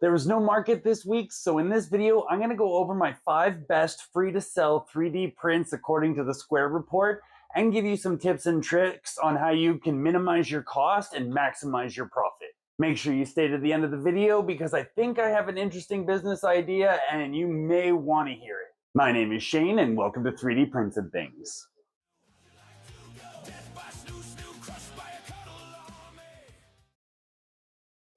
There was no market this week, so in this video, I'm going to go over my 5 best free to sell 3D prints according to the Square report and give you some tips and tricks on how you can minimize your cost and maximize your profit. Make sure you stay to the end of the video because I think I have an interesting business idea and you may want to hear it. My name is Shane and welcome to 3D Prints and Things.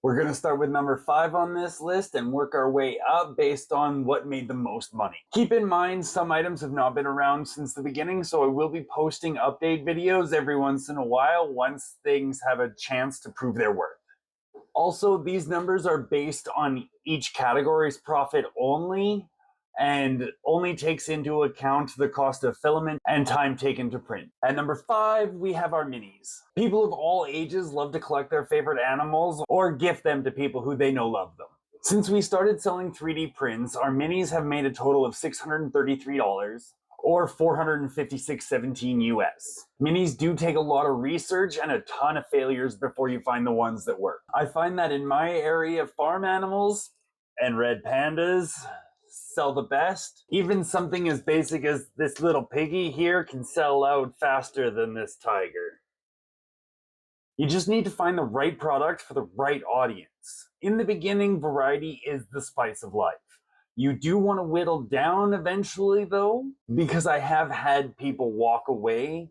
We're going to start with number 5 on this list and work our way up based on what made the most money. Keep in mind, some items have not been around since the beginning, so I will be posting update videos every once in a while once things have a chance to prove their worth. Also, these numbers are based on each category's profit only and only takes into account the cost of filament and time taken to print. At number 5, we have our minis. People of all ages love to collect their favorite animals or gift them to people who they know love them. Since we started selling 3D prints, our minis have made a total of $633 or $456.17 US. Minis do take a lot of research and a ton of failures before you find the ones that work. I find that in my area, farm animals and red pandas sell the best. Even something as basic as this little piggy here can sell out faster than this tiger. You just need to find the right product for the right audience. In the beginning, variety is the spice of life. You do want to whittle down eventually though, because I have had people walk away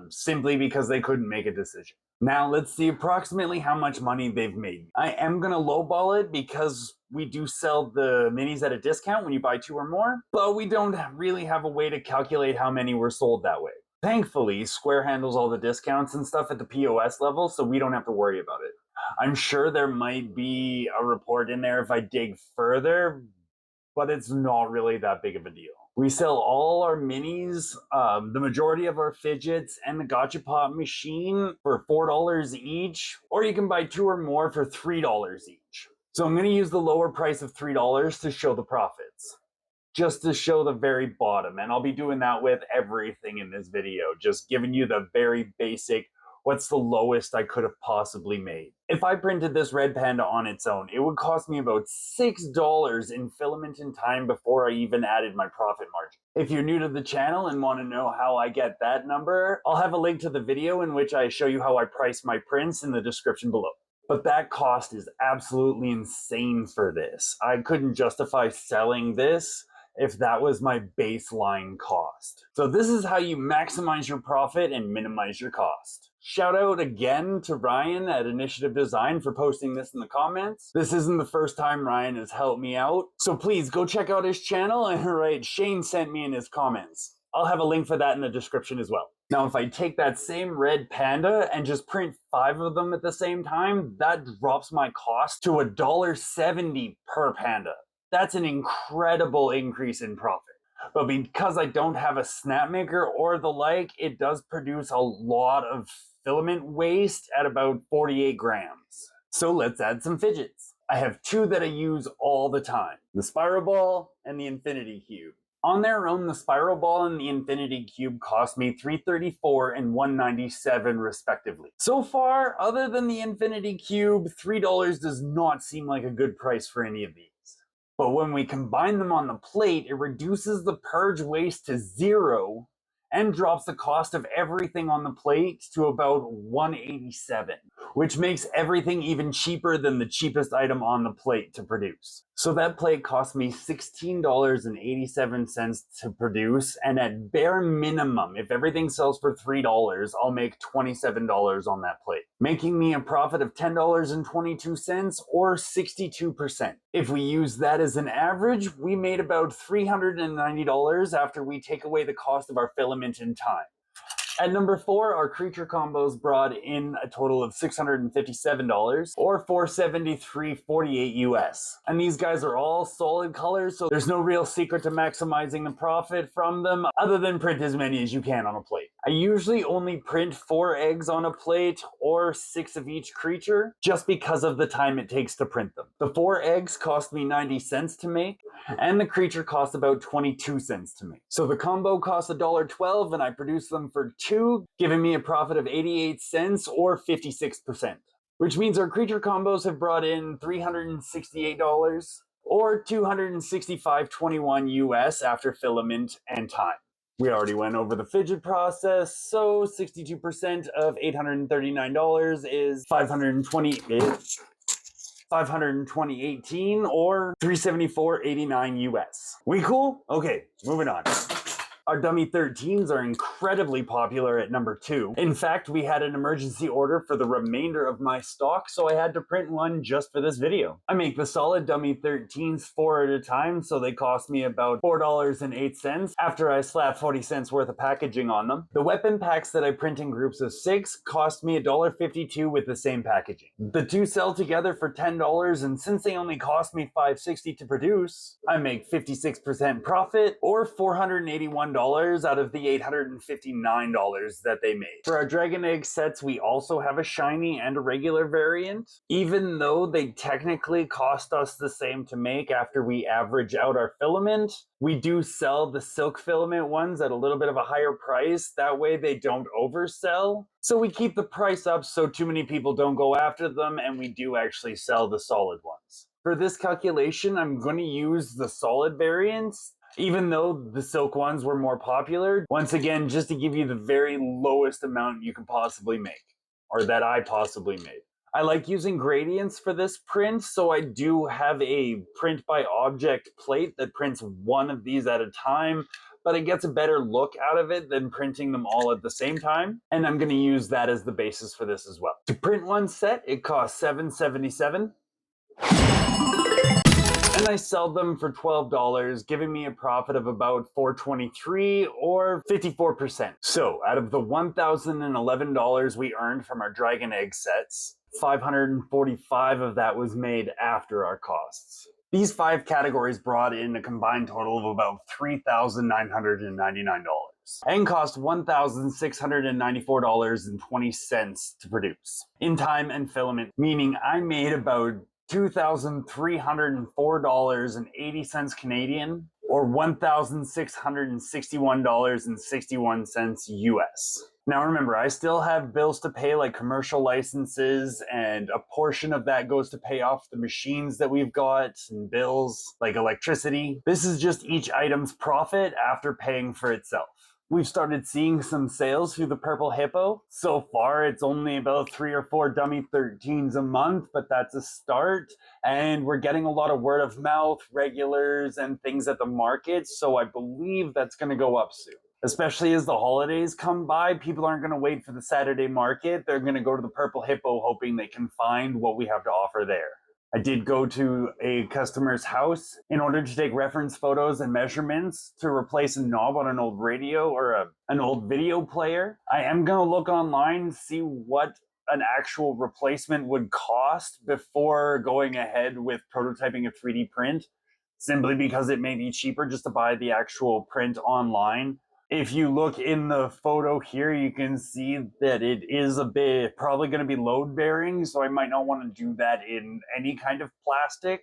simply because they couldn't make a decision. Now let's see approximately how much money they've made. I am going to lowball it because we do sell the minis at a discount when you buy 2 or more, but we don't really have a way to calculate how many were sold that way. Thankfully, Square handles all the discounts and stuff at the POS level, so we don't have to worry about it. I'm sure there might be a report in there if I dig further, but it's not really that big of a deal. We sell all our minis, the majority of our fidgets, and the Gachapot machine for $4 each, or you can buy 2 or more for $3 each. So I'm going to use the lower price of $3 to show the profits, just to show the very bottom, and I'll be doing that with everything in this video, just giving you the very basic, what's the lowest I could have possibly made. If I printed this red panda on its own, it would cost me about $6 in filament and time before I even added my profit margin. If you're new to the channel and want to know how I get that number, I'll have a link to the video in which I show you how I price my prints in the description below. But that cost is absolutely insane for this. I couldn't justify selling this if that was my baseline cost. So this is how you maximize your profit and minimize your cost. Shout out again to Ryan at Initiative Design for posting this in the comments. This isn't the first time Ryan has helped me out, so please go check out his channel and write Shane sent me in his comments. I'll have a link for that in the description as well. Now if I take that same red panda and just print 5 of them at the same time, that drops my cost to $1.70 per panda. That's an incredible increase in profit. But because I don't have a snap maker or the like, it does produce a lot of filament waste at about 48 grams. So let's add some fidgets. I have 2 that I use all the time, the spiral ball and the infinity cube. On their own, the spiral ball and the infinity cube cost me $334 and $197 respectively. So far, other than the infinity cube, $3 does not seem like a good price for any of these. But when we combine them on the plate, it reduces the purge waste to 0 and drops the cost of everything on the plate to about $187, which makes everything even cheaper than the cheapest item on the plate to produce. So that plate cost me $16.87 to produce, and at bare minimum, if everything sells for $3, I'll make $27 on that plate, making me a profit of $10.22 or 62%. If we use that as an average, we made about $390 after we take away the cost of our filament and time. At number 4, our creature combos brought in a total of $657 or $473.48 US. And these guys are all solid colors, so there's no real secret to maximizing the profit from them other than print as many as you can on a plate. I usually only print 4 eggs on a plate or 6 of each creature just because of the time it takes to print them. The 4 eggs cost me 90 cents to make, and the creature costs about 22 cents to make. So the combo costs $1.12 and I produce them for 2, giving me a profit of 88 cents or 56%. which means our creature combos have brought in $368 or $265.21 US after filament and time. We already went over the fidget process, so 62% of $839 is $520.18 or $374.89 US. We cool? Okay, moving on. Our dummy 13s are incredibly popular at number 2. In fact, we had an emergency order for the remainder of my stock, so I had to print one just for this video. I make the solid dummy 13s 4 at a time, so they cost me about $4.08 after I slap 40 cents worth of packaging on them. The weapon packs that I print in groups of 6 cost me $1.52 with the same packaging. The two sell together for $10, and since they only cost me $5.60 to produce, I make 56% profit or $481 out of the $859 that they made. For our Dragon Egg sets, we also have a shiny and a regular variant. Even though they technically cost us the same to make after we average out our filament, we do sell the silk filament ones at a little bit of a higher price. That way they don't oversell. So we keep the price up so too many people don't go after them, and we do actually sell the solid ones. For this calculation, I'm going to use the solid variants, even though the silk ones were more popular. Once again, just to give you the very lowest amount you can possibly make, or that I possibly made. I like using gradients for this print, so I do have a print by object plate that prints one of these at a time, but it gets a better look out of it than printing them all at the same time, and I'm going to use that as the basis for this as well. To print one set, it costs $7.77. And I sell them for $12, giving me a profit of about $4.23 or 54%. So out of the $1,011 we earned from our Dragon Egg sets, $545 of that was made after our costs. These 5 categories brought in a combined total of about $3,999 and cost $1,694.20 to produce in time and filament, meaning I made about $2,304.80 Canadian or $1,661.61 US. Now remember, I still have bills to pay like commercial licenses, and a portion of that goes to pay off the machines that we've got and bills like electricity. This is just each item's profit after paying for itself. We've started seeing some sales through the Purple Hippo. So far, it's only about 3 or 4 dummy 13s a month, but that's a start. And we're getting a lot of word of mouth, regulars, and things at the market. So I believe that's going to go up soon. Especially as the holidays come by, people aren't going to wait for the Saturday market. They're going to go to the Purple Hippo hoping they can find what we have to offer there. I did go to a customer's house in order to take reference photos and measurements to replace a knob on an old radio or an old video player. I am going to look online, see what an actual replacement would cost before going ahead with prototyping a 3D print, simply because it may be cheaper just to buy the actual print online. If you look in the photo here, you can see that it is a bit probably going to be load bearing, so I might not want to do that in any kind of plastic,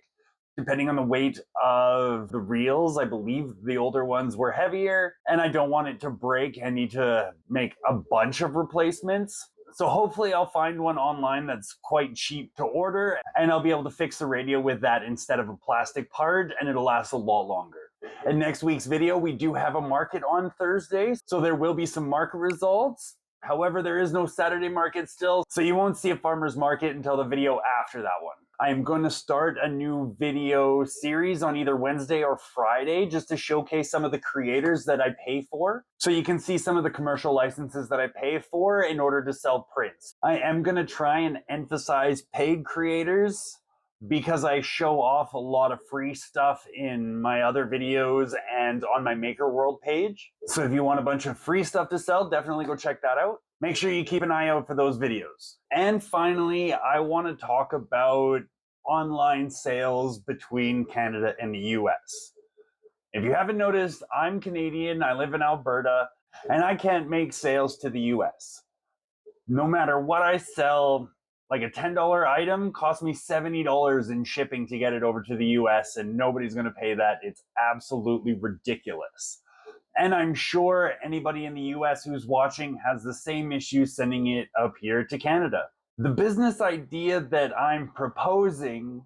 depending on the weight of the reels. I believe the older ones were heavier, and I don't want it to break and need to make a bunch of replacements. So hopefully I'll find one online that's quite cheap to order, and I'll be able to fix the radio with that instead of a plastic part, and it'll last a lot longer. In next week's video, we do have a market on Thursday, so there will be some market results. However, there is no Saturday market still, so you won't see a farmer's market until the video after that one. I am going to start a new video series on either Wednesday or Friday just to showcase some of the creators that I pay for, so you can see some of the commercial licenses that I pay for in order to sell prints. I am going to try and emphasize paid creators, because I show off a lot of free stuff in my other videos and on my Maker World page. So if you want a bunch of free stuff to sell, definitely go check that out. Make sure you keep an eye out for those videos. And finally, I want to talk about online sales between Canada and the US. If you haven't noticed, I'm Canadian, I live in Alberta, and I can't make sales to the US. No matter what I sell, like a $10 item costs me $70 in shipping to get it over to the US, and nobody's going to pay that. It's absolutely ridiculous. And I'm sure anybody in the US who's watching has the same issue sending it up here to Canada. The business idea that I'm proposing,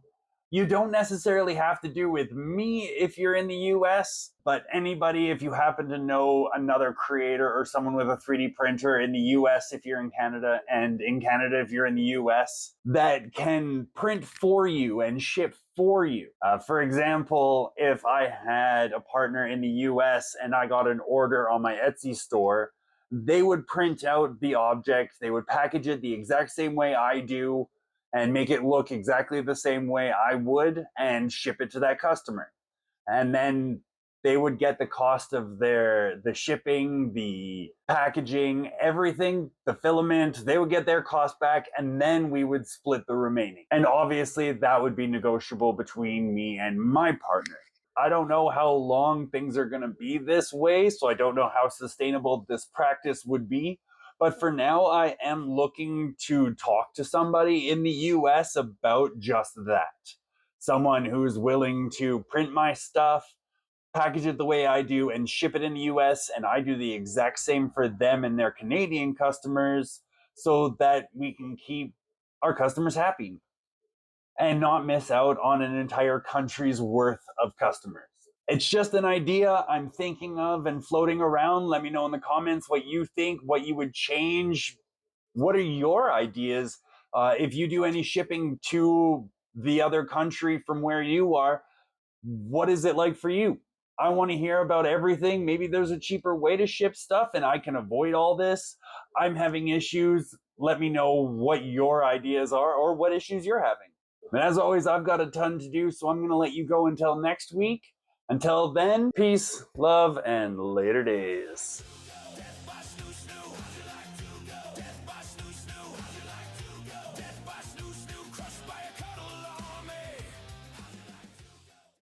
you don't necessarily have to do with me if you're in the US, but anybody, if you happen to know another creator or someone with a 3D printer in the US if you're in Canada, and in Canada if you're in the US, that can print for you and ship for you. For example, if I had a partner in the US and I got an order on my Etsy store, they would print out the object, they would package it the exact same way I do, and make it look exactly the same way I would, and ship it to that customer. And then they would get the cost of the shipping, the packaging, everything, the filament, they would get their cost back, and then we would split the remaining. And obviously that would be negotiable between me and my partner. I don't know how long things are going to be this way, so I don't know how sustainable this practice would be. But for now, I am looking to talk to somebody in the US about just that. Someone who's willing to print my stuff, package it the way I do, and ship it in the US, and I do the exact same for them and their Canadian customers, so that we can keep our customers happy and not miss out on an entire country's worth of customers. It's just an idea I'm thinking of and floating around. Let me know in the comments what you think, what you would change. What are your ideas? If you do any shipping to the other country from where you are, what is it like for you? I want to hear about everything. Maybe there's a cheaper way to ship stuff and I can avoid all this. I'm having issues. Let me know what your ideas are or what issues you're having. And as always, I've got a ton to do, so I'm going to let you go until next week. Until then, peace, love, and later days.